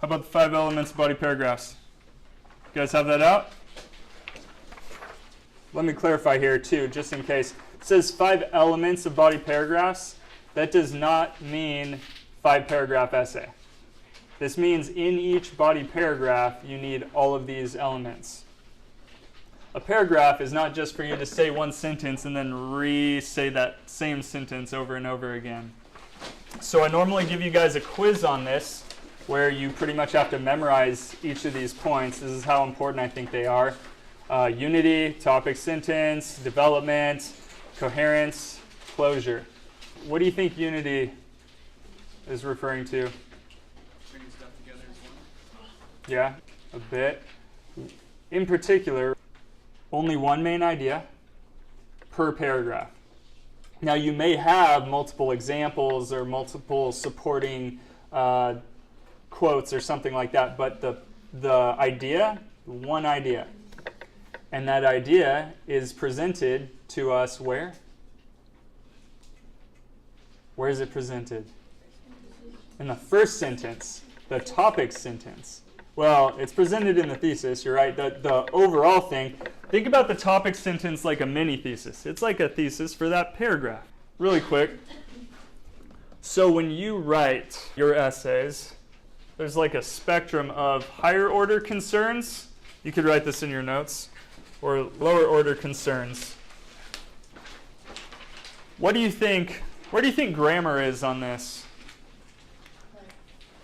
How about the 5 elements of body paragraphs? You guys have that out? Let me clarify here too, just in case. It says 5 elements of body paragraphs. That does not mean 5-paragraph essay. This means in each body paragraph, you need all of these elements. A paragraph is not just for you to say one sentence and then re-say that same sentence over and over again. So I normally give you guys a quiz on this, where you pretty much have to memorize each of these points. This is how important I think they are. Unity, topic sentence, development, coherence, closure. What do you think unity is referring to? Bringing stuff together as one. Yeah, a bit. In particular, only one main idea per paragraph. Now you may have multiple examples or multiple supporting quotes or something like that, but the idea, one idea. And that idea is presented to us where? Where is it presented? In the first sentence, the topic sentence. Well, it's presented in the thesis, you're right. The overall thing, think about the topic sentence like a mini thesis. It's like a thesis for that paragraph. Really quick. So when you write your essays, there's like a spectrum of higher order concerns. You could write this in your notes. Or lower order concerns. What do you think? Where do you think grammar is on this?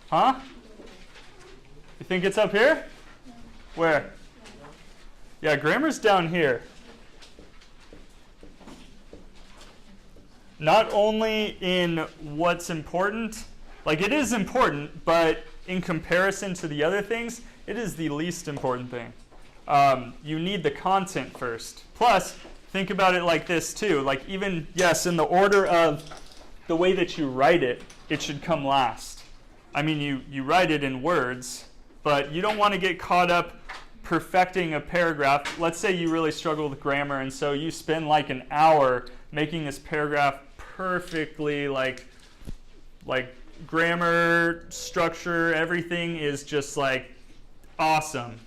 Huh? You think it's up here? Where? Yeah, grammar's down here. Not only in what's important, like it is important, but in comparison to the other things, it is the least important thing. You need the content first. Plus, think about it like this too. Like even, yes, in the order of the way that you write it, it should come last. I mean, you write it in words, but you don't want to get caught up perfecting a paragraph. Let's say you really struggle with grammar, and so you spend like an hour making this paragraph perfectly, like grammar, structure, everything is just like awesome.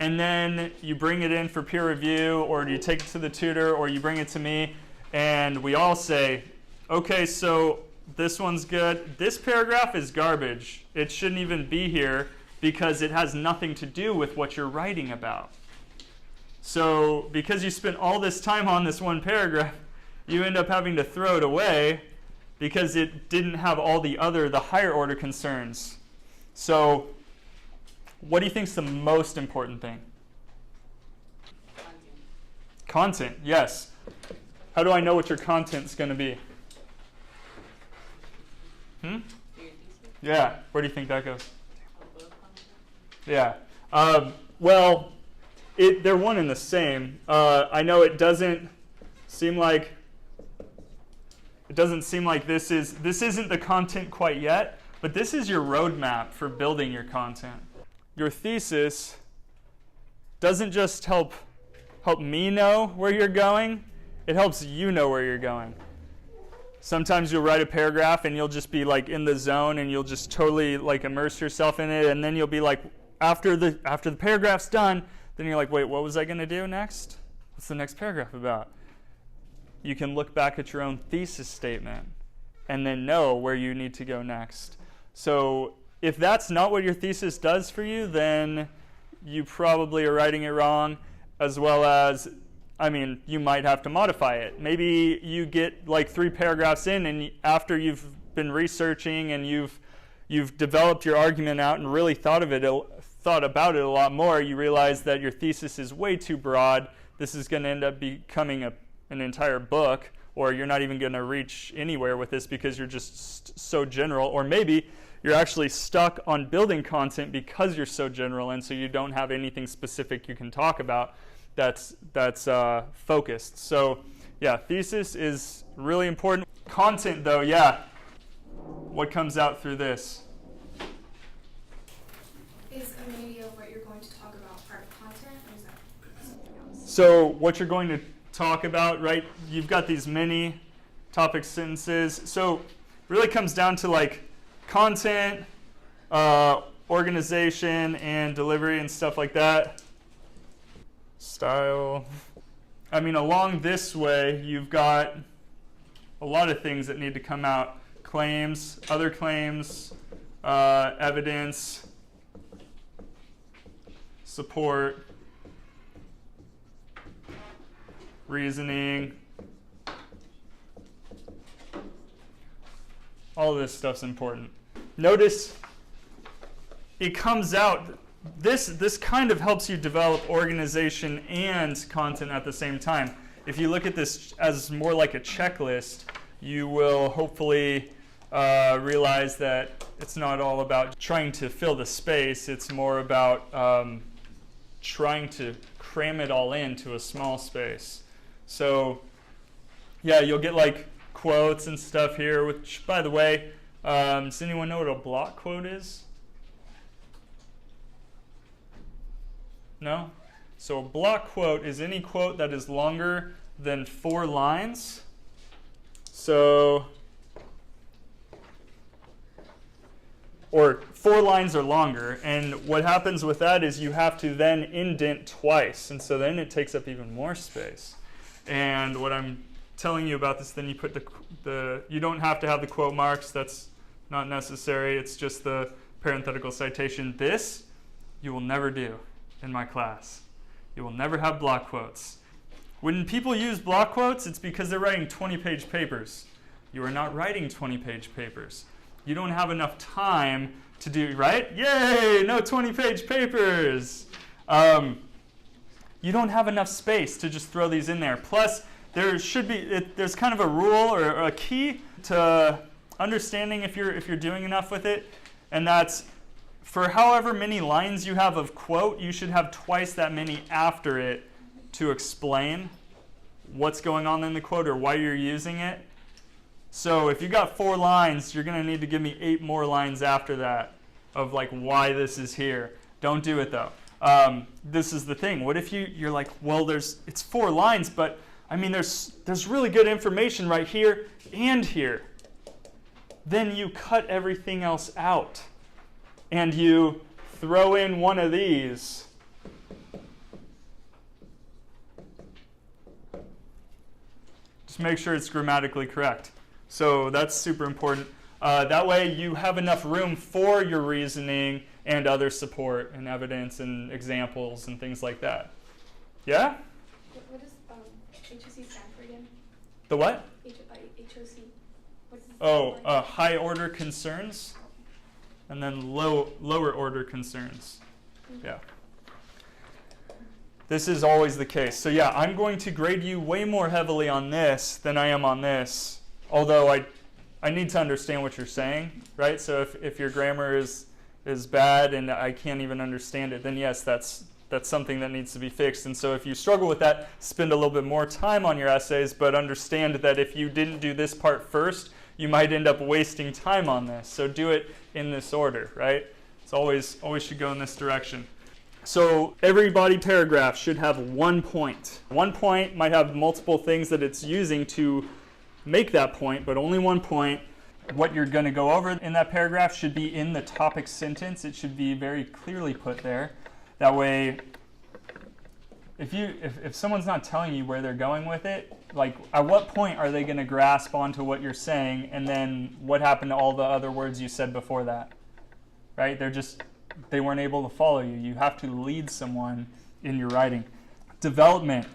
And then you bring it in for peer review, or you take it to the tutor, or you bring it to me, and we all say, okay, so this one's good. This paragraph is garbage. It shouldn't even be here because it has nothing to do with what you're writing about. So because you spent all this time on this one paragraph, you end up having to throw it away because it didn't have all the higher order concerns. So what do you think is the most important thing? Content, yes. How do I know what your content's going to be? Yeah, where do you think that goes? Yeah. Well, they're one and the same. I know it doesn't seem like this isn't the content quite yet, but this is your roadmap for building your content. Your thesis doesn't just help me know where you're going, it helps you know where you're going. Sometimes you'll write a paragraph and you'll just be like in the zone and you'll just totally like immerse yourself in it, and then you'll be like, after the paragraph's done, then you're like, wait, what was I going to do next? What's the next paragraph about? You can look back at your own thesis statement and then know where you need to go next. So if that's not what your thesis does for you, then you probably are writing it wrong, as well as, you might have to modify it. Maybe you get like 3 paragraphs in, and after you've been researching and you've developed your argument out and really thought about it a lot more, you realize that your thesis is way too broad. This is going to end up becoming an entire book, or you're not even going to reach anywhere with this because you're just so general. Or maybe you're actually stuck on building content because you're so general, and so you don't have anything specific you can talk about that's focused. So yeah, thesis is really important. Content though, yeah. What comes out through this? Is immunity of what you're going to talk about part of content, or is that something else? So what you're going to talk about, right? You've got these many topic sentences. So it really comes down to like content, or organization and delivery and stuff like that. Style. I mean, along this way, you've got a lot of things that need to come out. Claims, other claims, evidence, support, reasoning. All this stuff's important. Notice it comes out, this kind of helps you develop organization and content at the same time. If you look at this as more like a checklist, you will hopefully realize that it's not all about trying to fill the space. It's more about trying to cram it all into a small space. So yeah, you'll get like quotes and stuff here, which, by the way, does anyone know what a block quote is? No? So a block quote is any quote that is longer than 4 lines. So, or 4 lines or longer. And what happens with that is you have to then indent twice. And so then it takes up even more space. And what I'm telling you about this, then you put you don't have to have the quote marks. That's not necessary. It's just the parenthetical citation. This you will never do in my class. You will never have block quotes. When people use block quotes, it's because they're writing 20-page papers. You are not writing 20-page papers. You don't have enough time to do, right? Yay, no 20-page papers. You don't have enough space to just throw these in there. Plus, there should be, there's kind of a rule or a key to understanding if you're doing enough with it, and that's for however many lines you have of quote, you should have twice that many after it to explain what's going on in the quote or why you're using it. So if you got 4 lines, you're going to need to give me 8 more lines after that of like why this is here. Don't do it though. This is the thing. What if you're like, well, it's 4 lines, but I mean, there's really good information right here and here. Then you cut everything else out and you throw in one of these. Just make sure it's grammatically correct. So that's super important. That way you have enough room for your reasoning and other support and evidence and examples and things like that. Yeah? What does HOC stand for again? The what? HOC. What does it Oh, stand for? high order concerns and then lower order concerns. Yeah. This is always the case. So yeah, I'm going to grade you way more heavily on this than I am on this, although I need to understand what you're saying, right? So if your grammar is bad and I can't even understand it, then yes, that's something that needs to be fixed. And so if you struggle with that, spend a little bit more time on your essays, but understand that if you didn't do this part first, you might end up wasting time on this. So do it in this order, right? It's always should go in this direction. So every body paragraph should have 1 point. 1 point might have multiple things that it's using to make that point, but only 1 point. What you're going to go over in that paragraph should be in the topic sentence. It should be very clearly put there. That way, if someone's not telling you where they're going with it, like at what point are they going to grasp onto what you're saying, and then what happened to all the other words you said before that, right? They weren't able to follow you. You have to lead someone in your writing. Development,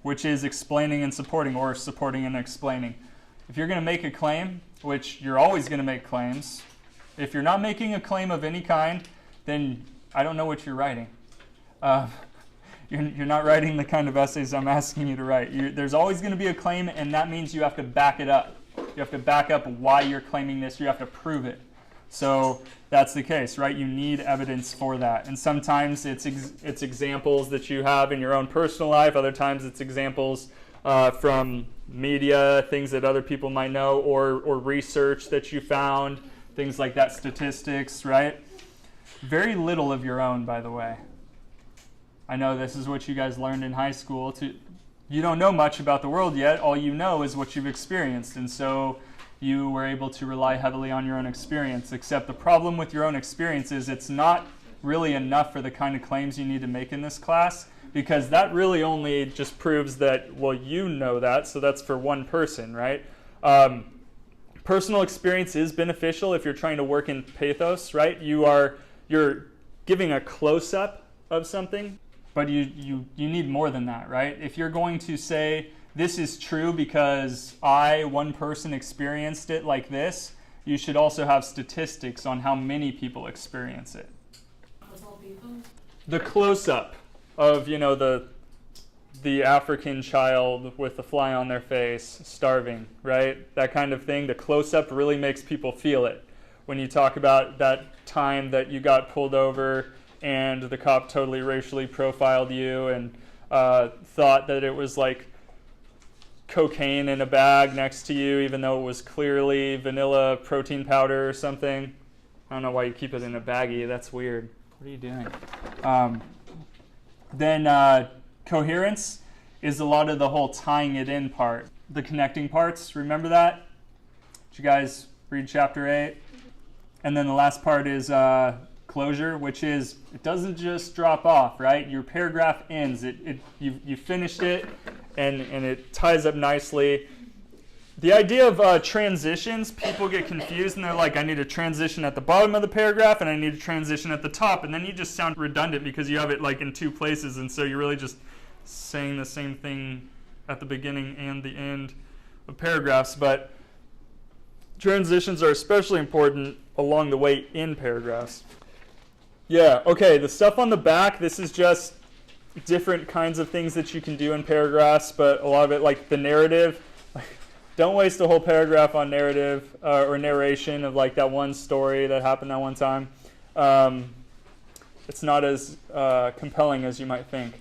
which is explaining and supporting, or supporting and explaining. If you're going to make a claim, which you're always going to make claims, if you're not making a claim of any kind, then I don't know what you're writing. You're not writing the kind of essays I'm asking you to write. There's always going to be a claim, and that means you have to back it up. You have to back up why you're claiming this. You have to prove it. So that's the case, right? You need evidence for that. And sometimes it's examples that you have in your own personal life. Other times it's examples from media, things that other people might know, or research that you found, things like that, statistics, right? Very little of your own, by the way. I know this is what you guys learned in high school. You don't know much about the world yet. All you know is what you've experienced. And so you were able to rely heavily on your own experience. Except the problem with your own experience is it's not really enough for the kind of claims you need to make in this class, because that really only just proves that, well, you know that, so that's for one person, right? Personal experience is beneficial if you're trying to work in pathos, right? You're giving a close-up of something, but you need more than that, right? If you're going to say, this is true because one person experienced it like this, you should also have statistics on how many people experience it. With all people? The close-up of, the African child with the fly on their face, starving, right? That kind of thing. The close-up really makes people feel it. When you talk about that time that you got pulled over and the cop totally racially profiled you and thought that it was like cocaine in a bag next to you, even though it was clearly vanilla protein powder or something. I don't know why you keep it in a baggie. That's weird. What are you doing? Then coherence is a lot of the whole tying it in part. The connecting parts, remember that? Did you guys read chapter 8? And then the last part is closure, which is, it doesn't just drop off, right? Your paragraph ends. You finished it, and it ties up nicely. The idea of transitions, people get confused and they're like, I need a transition at the bottom of the paragraph and I need a transition at the top, and then you just sound redundant because you have it like in two places, and so you're really just saying the same thing at the beginning and the end of paragraphs. But transitions are especially important along the way in paragraphs. Yeah, okay, the stuff on the back, this is just different kinds of things that you can do in paragraphs, but a lot of it, like the narrative, don't waste a whole paragraph on narrative or narration of like that one story that happened that one time. It's not as compelling as you might think.